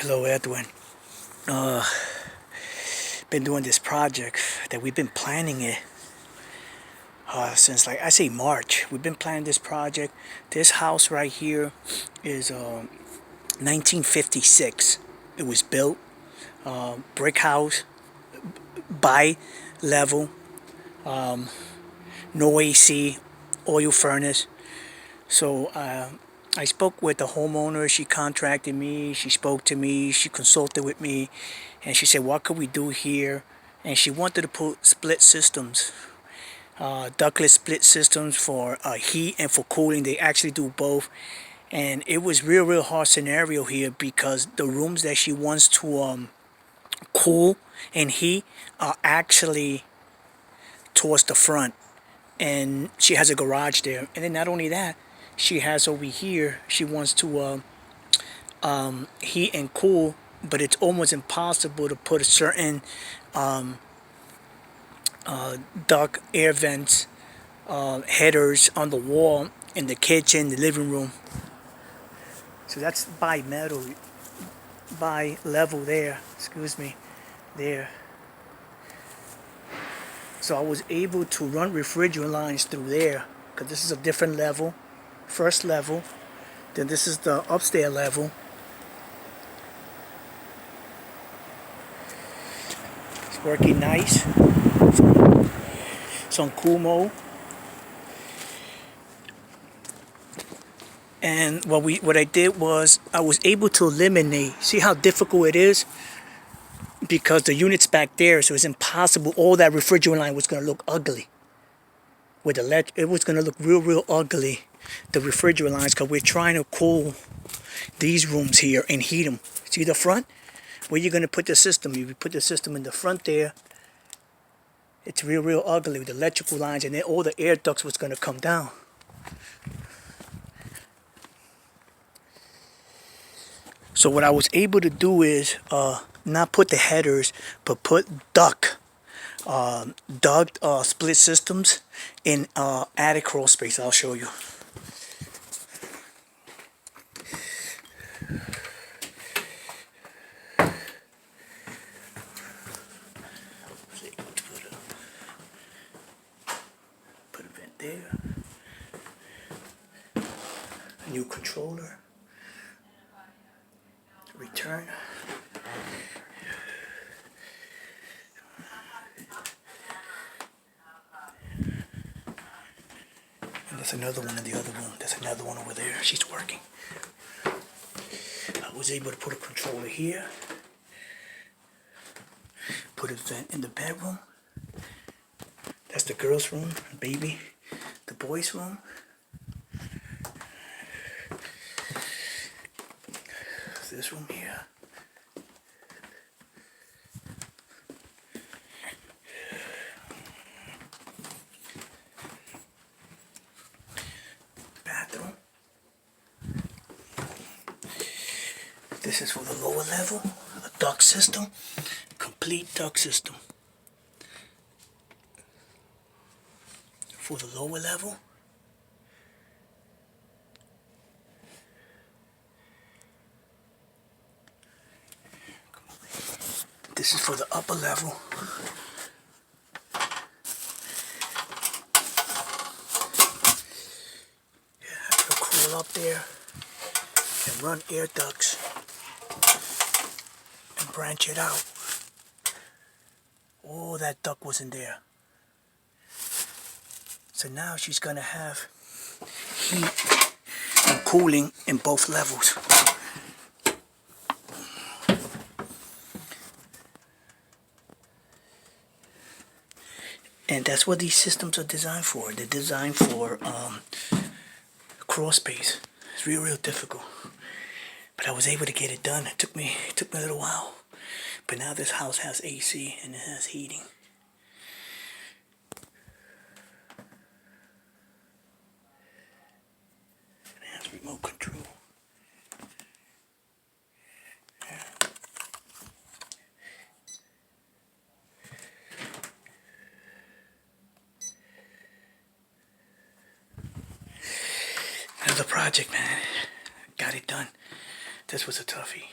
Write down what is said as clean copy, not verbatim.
Hello, Edwin. Uh, been doing this project that we've been planning it since, like, I say March. We've been planning this project. This house right here is 1956. It was built brick house, bi-level, no AC, oil furnace. So I spoke with the homeowner. She contracted me. She spoke to me. She consulted with me, and she said, "What could we do here?" And she wanted to put split systems, ductless split systems for heat and for cooling. They actually do both, and it was real hard scenario here because the rooms that she wants to cool and heat are actually towards the front, and she has a garage there. And then not only that, she has over here, she wants to heat and cool, but it's almost impossible to put a certain duct air vents, headers on the wall in the kitchen, the living room. So that's by level there, excuse me, there. So I was able to run refrigerant lines through there because this is a different level, first level. Then this is the upstairs level. It's working nice. It's on cool mode. And what I did was I was able to eliminate. See how difficult it is? Because the unit's back there, so it's impossible. All that refrigerant line was going to look ugly. With the it was going to look real ugly. The refrigerant lines, because we're trying to cool these rooms here and heat them. See the front? Where you're going to put the system? If you put the system in the front there, it's real ugly with the electrical lines, and then all the air ducts was going to come down. So what I was able to do is not put the headers, but put duct split systems in attic crawl space. I'll show you. Put a vent there. A new controller. Return. And there's another one in the other room. There's another one over there. She's working. I was able to put a controller here. Put a vent in the bedroom. That's the girls' room, baby. The boys' room. This room here. Bathroom. This is for the lower level, a duct system, complete duct system. For the lower level, this is for the upper level. Yeah, it'll cool up there and run air ducts and branch it out. Oh, that duct wasn't there. So now she's gonna have heat and cooling in both levels. And that's what these systems are designed for. They're designed for crawl space. It's real difficult. But I was able to get it done. It took me a little while. But now this house has AC and it has heating. It has remote control. Another project, man. Got it done. This was a toughie.